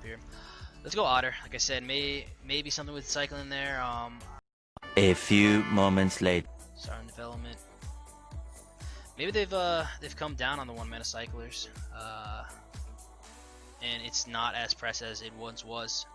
here. Let's go Otter. Like I said, maybe something with cycling there. A few moments later. Starting development. Maybe they've come down on the 1 mana cyclers, and it's not as pressed as it once was.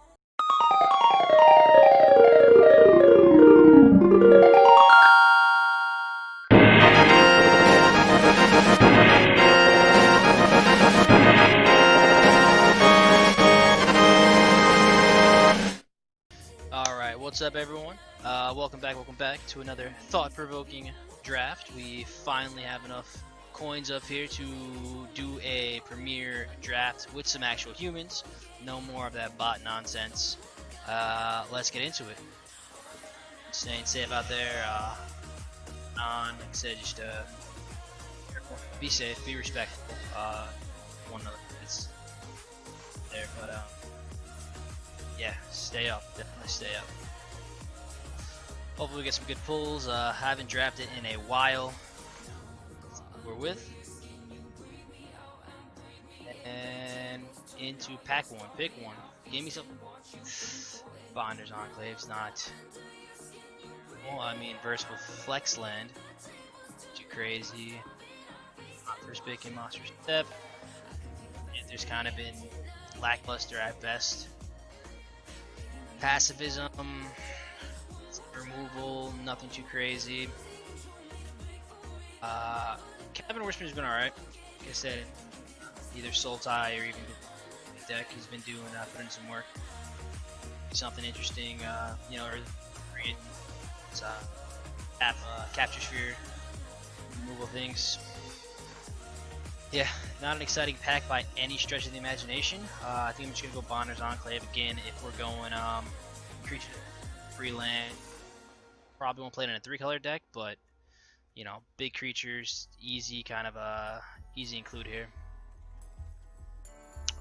Alright, what's up everyone? Welcome back to another thought-provoking draft. We finally have enough coins up here to do a premier draft with some actual humans. No more of that bot nonsense. Let's get into it. Staying safe out there. Like I said, just be safe, be respectful. One another. It's there, but yeah, stay up. Definitely stay up. Hopefully we get some good pulls. Haven't drafted in a while. We're with. And into pack one. Pick one. Give me some. Bonders Enclave's not. Well, I mean, versatile flex land. Too crazy. First pick in Monster Step. And there's kind of been lackluster at best. Pacifism, removal, nothing too crazy. Cabin Whisperer's been alright. Like I said, either Soul Tie or even the deck he's been doing, putting some work. Something interesting, you know, or create capture sphere, removal things. Yeah, not an exciting pack by any stretch of the imagination. I think I'm just gonna go Bonder's Enclave again if we're going creature free land. Probably won't play it in a 3-color deck, but you know, big creatures, easy kind of easy include here.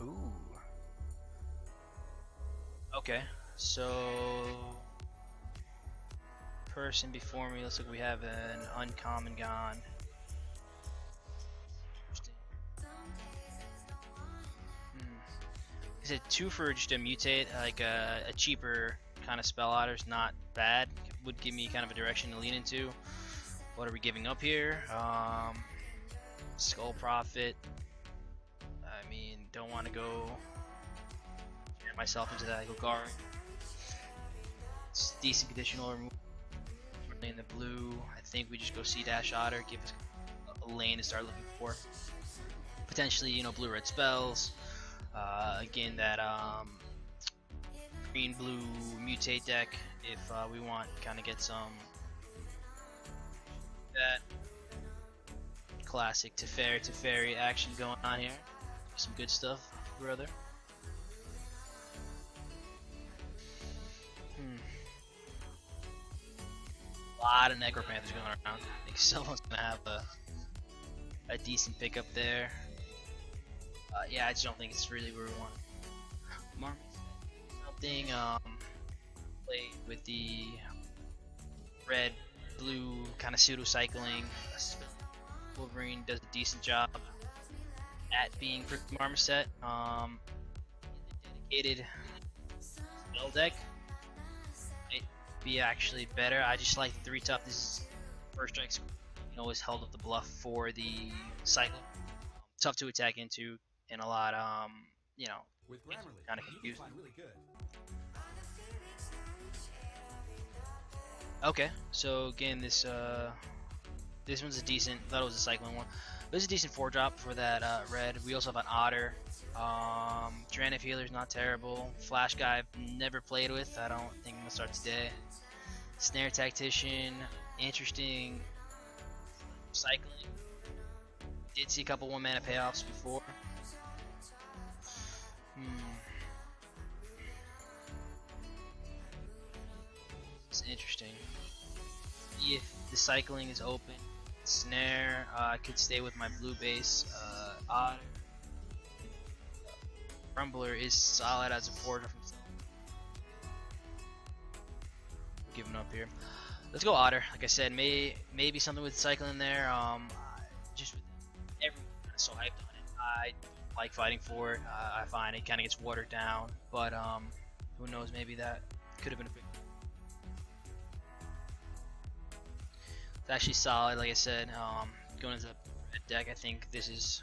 Ooh. Okay, so person before me looks like we have an uncommon gone. Is it 2 for just a mutate, like a cheaper kind of spell otter's not bad. Would give me kind of a direction to lean into. What are we giving up here? Skull Prophet. I mean, don't want to go get myself into that. I go guard. It's decent conditional removal in the blue. I think we just go C-Dash Otter, give us a lane to start looking for. Potentially, you know, blue-red spells. Again, that green-blue mutate deck if we want kind of get some that classic Teferi action going on here. Some good stuff, brother. A lot of Necropanthers going around. I think someone's gonna have a decent pickup there. Yeah, I just don't think it's really where we want Marmot. Something play with the red, blue kind of pseudo cycling. Wolverine does a decent job at being for Marmoset. Dedicated spell deck might be actually better. I just like the 3 tough. This is first strike, you know, always held up the bluff for the cycle. Tough to attack into. And a lot, you know, kind of confused. Okay, so again, this one's a decent. Thought it was a cycling one. This is a decent 4-drop for that red. We also have an Otter. Drannith Healer's not terrible. Flash Guy I've never played with. I don't think I'm gonna start today. Snare Tactician, interesting. Cycling. Did see a couple 1-mana payoffs before. It's interesting. If the cycling is open, snare, I could stay with my blue base. Otter. Rumbler is solid as a porter from giving up here. Let's go Otter. Like I said, maybe something with cycling there. Just with everyone so hyped on it. I like fighting for it. I find it kind of gets watered down, but who knows? Maybe that could have been a big. It's actually solid, like I said. Going into the red deck, I think this is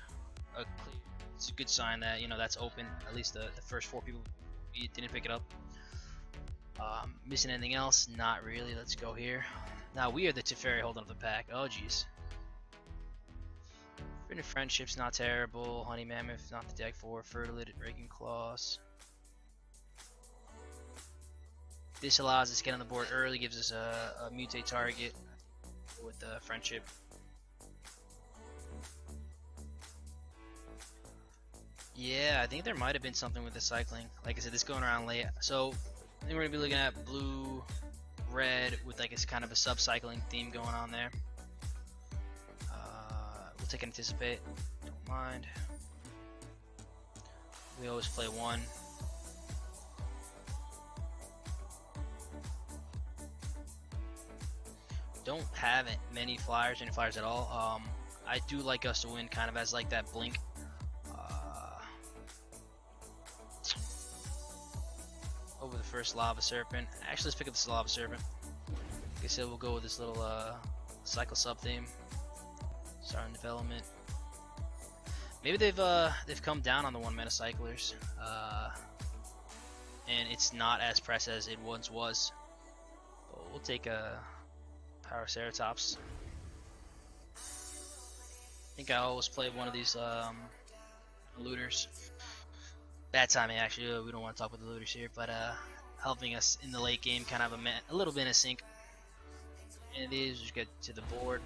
it's a good sign that that's open. At least the first 4 people didn't pick it up. Missing anything else? Not really. Let's go here. Now we are the Teferi holding up the pack. Oh jeez. Forbidden Friendship's not terrible. Honey Mammoth not the deck for. Fertility, Raking Claws. This allows us to get on the board early. Gives us a mutate target with Friendship. Yeah, I think there might have been something with the cycling. Like I said, this going around late. So I think we're gonna be looking at blue, red with like a kind of a sub-cycling theme going on there. We'll take Anticipate. Don't mind. We always play 1. Don't have many flyers, any flyers at all. I do like us to win kind of as like that blink. Over the first Lava Serpent. Actually, let's pick up this Lava Serpent. Like I said, we'll go with this little cycle sub theme. Starting development. Maybe they've come down on the 1-mana cyclers, and it's not as pressed as it once was. But we'll take a Power Ceratops. I think I always play one of these looters. Bad timing, actually. We don't want to talk with the looters here, but helping us in the late game, kind of a little bit in sync. And these, just get to the board.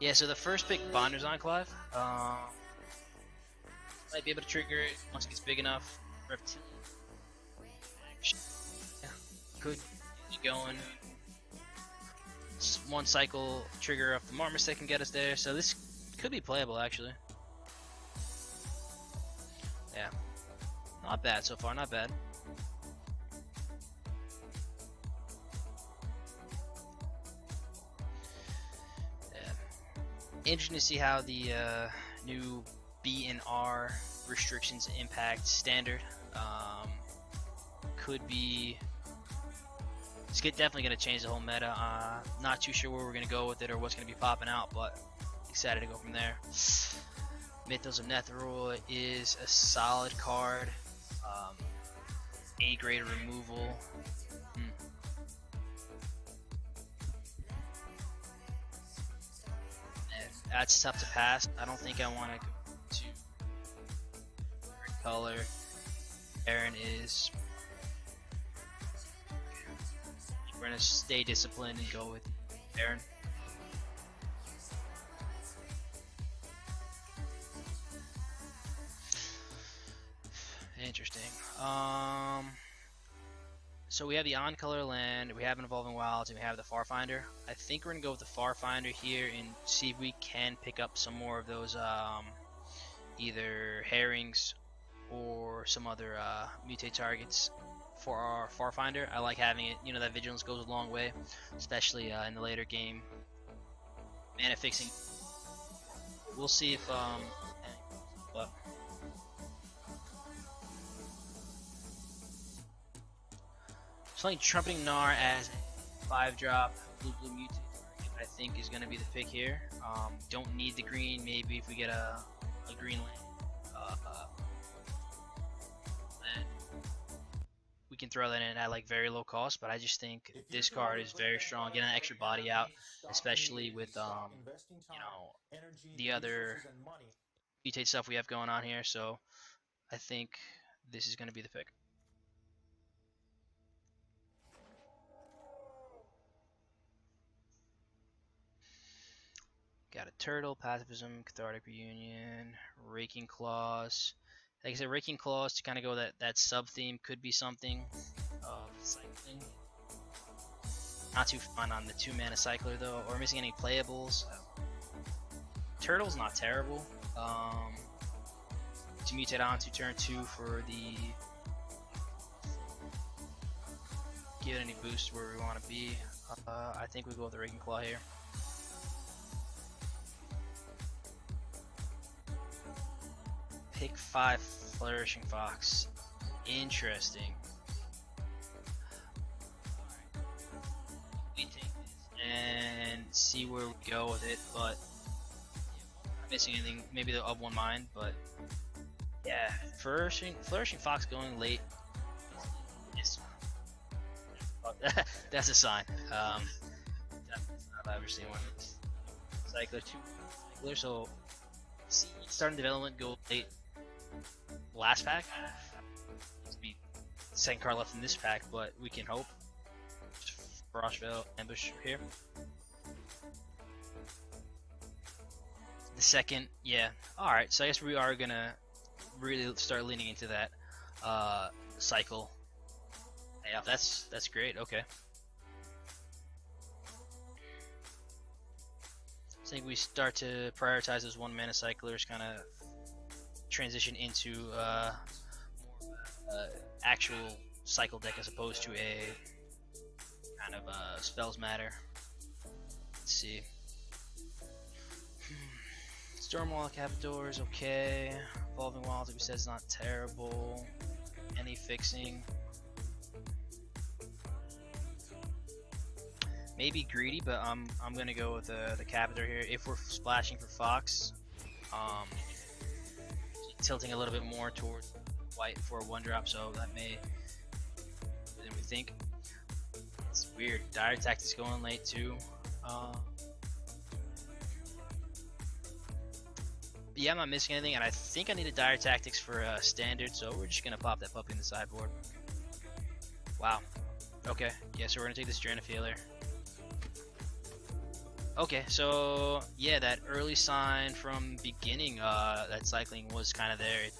Yeah, so the first pick, Bonder's Enclave. Might be able to trigger it once it gets big enough. Reptilian. Yeah, could get going. Just 1 cycle trigger off the Marmoset can get us there, so this could be playable actually. Yeah. Not bad so far, not bad. Yeah. Interesting to see how the new B and R restrictions impact standard. Could be. It's definitely going to change the whole meta. Not too sure where we're going to go with it or what's going to be popping out, but excited to go from there. Mythos of Netheril is a solid card. A grade removal. That's tough to pass. I don't think I want to go to color. Aaron is. We're gonna stay disciplined and go with Aaron. Interesting. So we have the on-color land, we have an Evolving Wilds, and we have the Farfinder. I think we're gonna go with the Farfinder here and see if we can pick up some more of those either herrings or some other mutate targets for our Farfinder. I like having it, that vigilance goes a long way, especially in the later game. Mana fixing. We'll see if playing Trumpeting Gnar as a 5-drop blue mutate target, I think is going to be the pick here. Don't need the green. Maybe if we get a green land, we can throw that in at like very low cost. But I just think this card is very strong. Getting an extra body out, especially with the other mutate stuff we have going on here. So I think this is going to be the pick. Got a Turtle, Pacifism, Cathartic Reunion, Raking Claws. Like I said, Raking Claws to kind of go that sub theme could be something of cycling. Not too fun on the 2-mana cycler though, or missing any playables. Turtle's not terrible. To mutate on to turn 2 for the give it any boost where we want to be. I think we go with the Raking Claw here. Pick 5 Flourishing Fox. Interesting. We take this and see where we go with it, but not missing anything. Maybe the of one mind, but yeah, Flourishing Fox going late. Yes. That's a sign. Definitely not I've ever seen one. Cycler 2 Cycler, so see starting development go late last pack. Needs to be second card left in this pack, but we can hope. Froshville ambush here. The second, yeah. Alright, so I guess we are gonna really start leaning into that cycle. Yeah, that's great, okay. I think we start to prioritize those 1 mana cyclers, kind of transition into actual cycle deck as opposed to a kind of spells matter. Let's see. Stormwall Captor is okay. Evolving Wilds, like we said, is not terrible. Any fixing. Maybe greedy, but I'm gonna go with the Captor here. If we're splashing for Fox, tilting a little bit more towards white for a 1-drop, so that may more than we think. It's weird. Dire Tactics going late too. Yeah, I'm not missing anything, and I think I need a Dire Tactics for standard, so we're just gonna pop that puppy in the sideboard. Wow. Okay. Yeah, so we're gonna take this Drannifealer. Okay, so yeah, that early sign from beginning, that cycling was kind of there.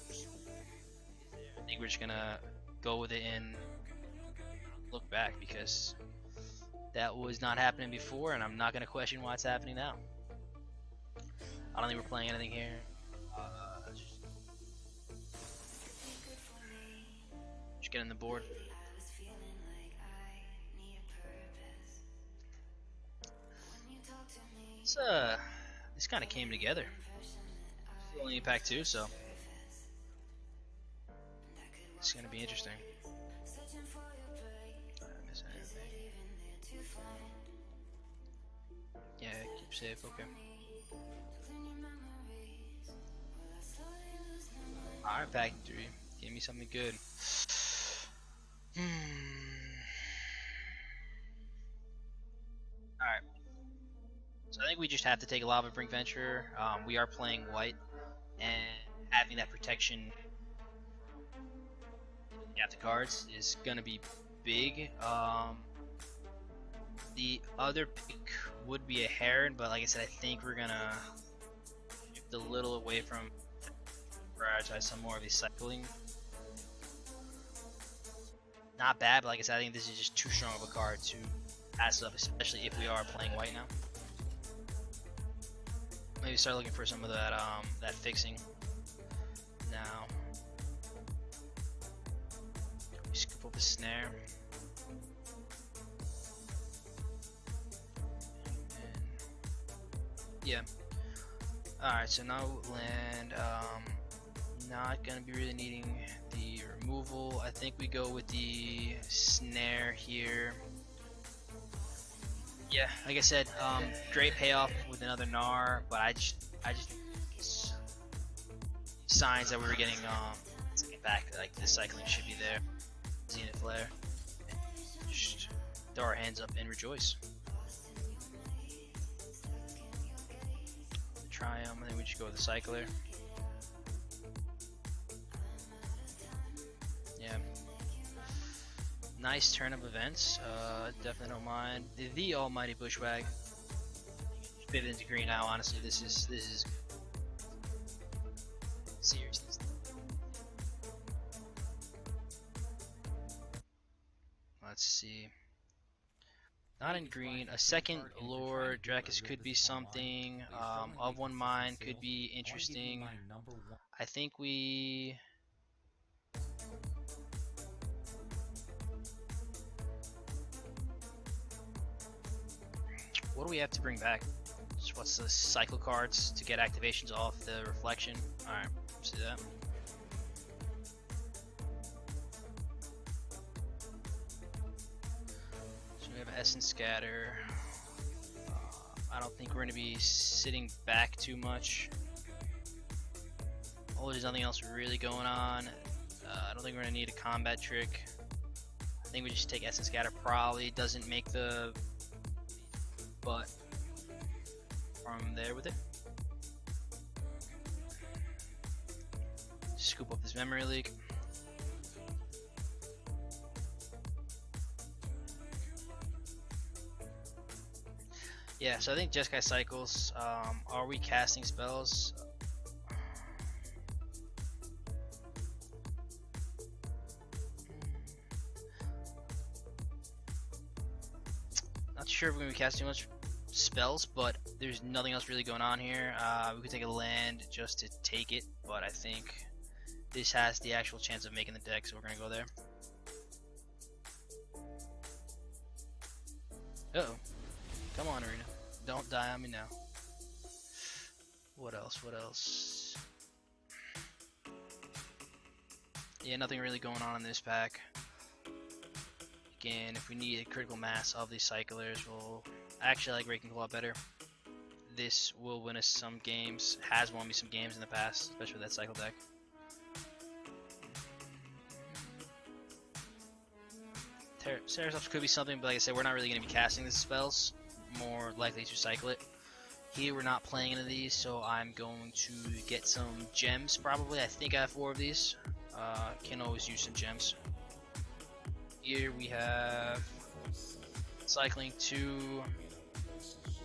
I think we're just gonna go with it and look back because that was not happening before, and I'm not gonna question why it's happening now. I don't think we're playing anything here. Just getting the board. This kind of came together. It's only in pack 2, so it's gonna be interesting. Yeah, keep safe. Okay. Alright, pack 3. Give me something good. Alright. So I think we just have to take a Lava Brink Venture. We are playing white, and having that protection after cards is gonna be big. The other pick would be a Heron, but like I said, I think we're gonna shift a little away from prioritize some more of these cycling. Not bad, but like I said, I think this is just too strong of a card to pass up, especially if we are playing white now. Maybe start looking for some of that that fixing now. We scoop up a snare. Yeah. Alright, so now land, not gonna be really needing the removal. I think we go with the snare here. Yeah, like I said, great payoff with another Gnar, but I just signs that we were getting back, like this cycling should be there. Zenith Flare. Just throw our hands up and rejoice. Triumph, and then we just go with the cycler. Yeah. Nice turn of events. Definitely don't mind. The almighty Bushwag. Pivot into green now. Honestly, this is seriously. Let's see. Not in green. A second Lord Dracus could be something. Of one mind could be interesting. I think we. What do we have to bring back? What's the cycle cards to get activations off the reflection? Alright, let's do that. Essence Scatter. I don't think we're going to be sitting back too much. Oh, there's nothing else really going on. I don't think we're going to need a combat trick. I think we just take Essence Scatter. Probably doesn't make the butt from there with it. Scoop up this memory leak. Yeah, so I think Jeskai cycles. Are we casting spells? Not sure if we're gonna be casting much spells, but there's nothing else really going on here. We could take a land just to take it, but I think this has the actual chance of making the deck, so we're gonna go there. Uh-oh. Come on, Arena. Don't die on me now. What else? What else? Yeah, nothing really going on in this pack. Again, if we need a critical mass of these cyclers, we'll actually like Raking Claw better. This will win us some games. Has won me some games in the past, especially with that cycle deck. Ceratops could be something, but like I said, we're not really going to be casting these spells. More likely to cycle it. Here we're not playing into these, so I'm going to get some gems probably. I think I have 4 of these. Can always use some gems. Here we have cycling 2.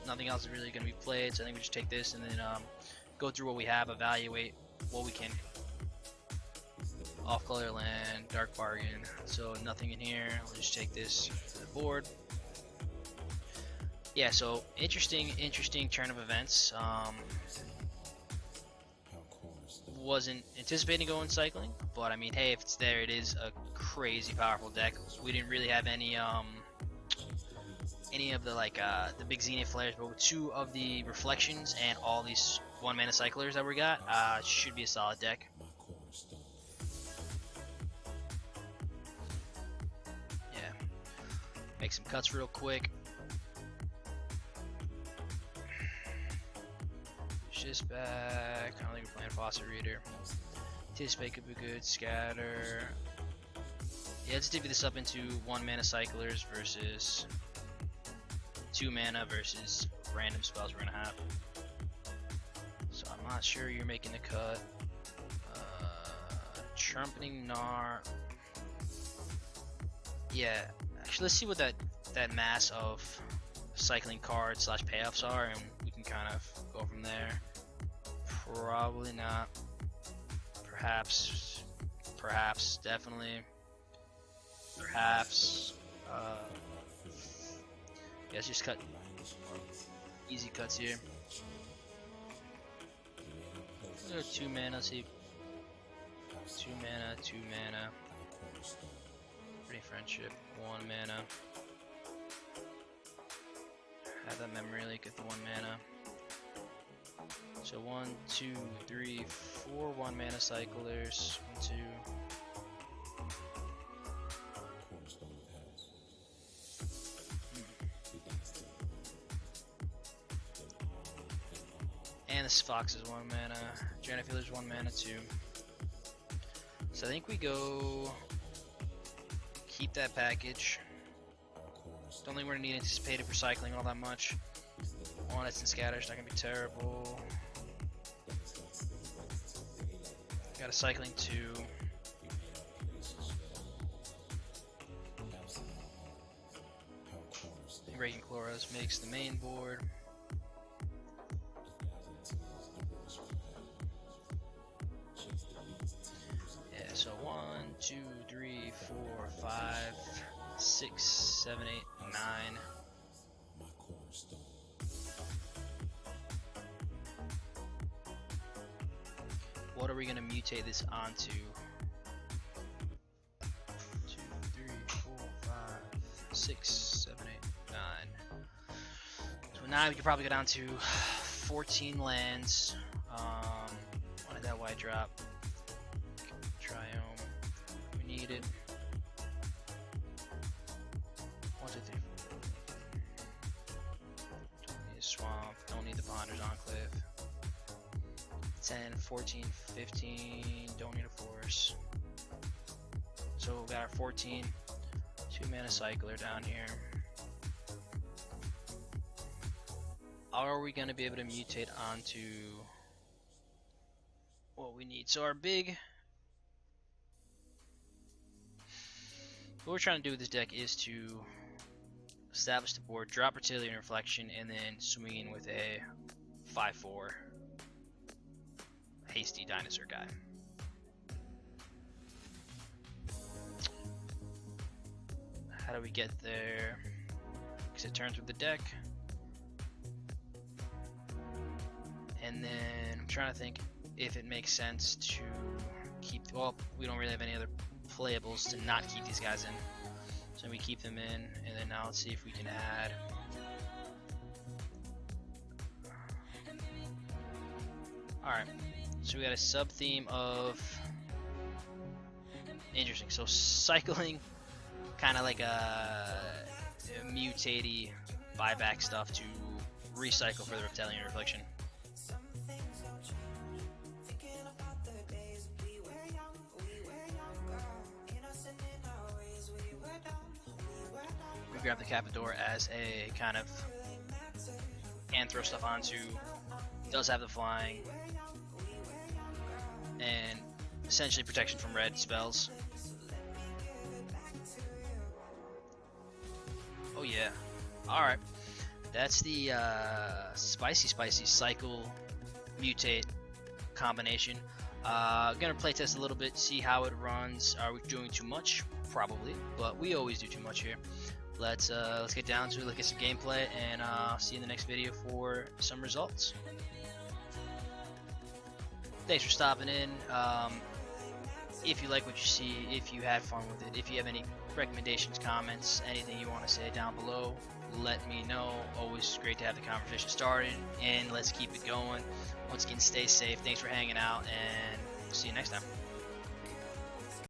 Nothing else is really going to be played, so I think we just take this and then go through what we have, evaluate what we can. Off color land, dark bargain, so nothing in here. We'll just take this to the board. Yeah, so interesting turn of events. Wasn't anticipating going cycling, but I mean, hey, if it's there, it is a crazy powerful deck. We didn't really have any of the the big Zenith flares, but with 2 of the reflections and all these 1-mana cyclers that we got, should be a solid deck. Yeah, make some cuts real quick. This back. I don't think we're playing Faucet Reader. Anticipate could be good. Scatter. Yeah, let's divvy this up into 1-mana cyclers versus 2 mana versus random spells we're gonna have. So I'm not sure you're making the cut. Trumpeting Gnar. Yeah, actually, let's see what that mass of cycling cards / payoffs are, and we can kind of go from there. Probably not. Perhaps, definitely. Perhaps. Yeah, let's just cut easy cuts here. 2 mana, see. 2 mana, 2 mana. Pretty friendship, 1 mana. Have that memory leak at the 1 mana. So 1, 2, 3, 4 1-mana cyclers. 1, 2. And this Fox is 1 mana. Janifeeler is 1 mana too. So I think we go keep that package. Don't think we're gonna need anticipated recycling all that much. 1 Essence Scatter's not gonna be terrible. Got a cycling 2. Raking Chloros makes the main board. Yeah, so 1, 2, 3, 4, 5, 6, 7, 8, 9. What are we gonna mutate this onto? 2, 3, 4, 5, 6, 7, 8, 9. So now we could probably go down to 14 lands. What did that white drop? Triome. We need it. 1, 2, 3, 4. Salamanders, Enclave. 10, 14, 15, don't need a force. So we got our 14, 2-mana cycler down here. Are we going to be able to mutate onto what we need? So our big... What we're trying to do with this deck is to establish the board, drop Fertility and Reflection, and then swing in with a 5/4 hasty dinosaur guy. How do we get there? Because it turns with the deck. And then I'm trying to think if it makes sense to keep, well, we don't really have any other playables to not keep these guys in. So we keep them in, and then now let's see if we can add. Alright, so we got a sub-theme of, interesting, so cycling, kind of like a mutate-y buyback stuff to recycle for the Reptilian Reflection. We grab the Capador as a kind of and throw stuff onto. Does have the flying and essentially protection from red spells. Oh yeah. Alright. That's the spicy cycle mutate combination. Gonna play test a little bit, see how it runs. Are we doing too much? Probably, but we always do too much here. Let's get down to it, look at some gameplay, and see you in the next video for some results. Thanks for stopping in. If you like what you see, if you had fun with it, if you have any recommendations, comments, anything you want to say down below, let me know. Always great to have the conversation started, and let's keep it going. Once again, stay safe. Thanks for hanging out, and see you next time.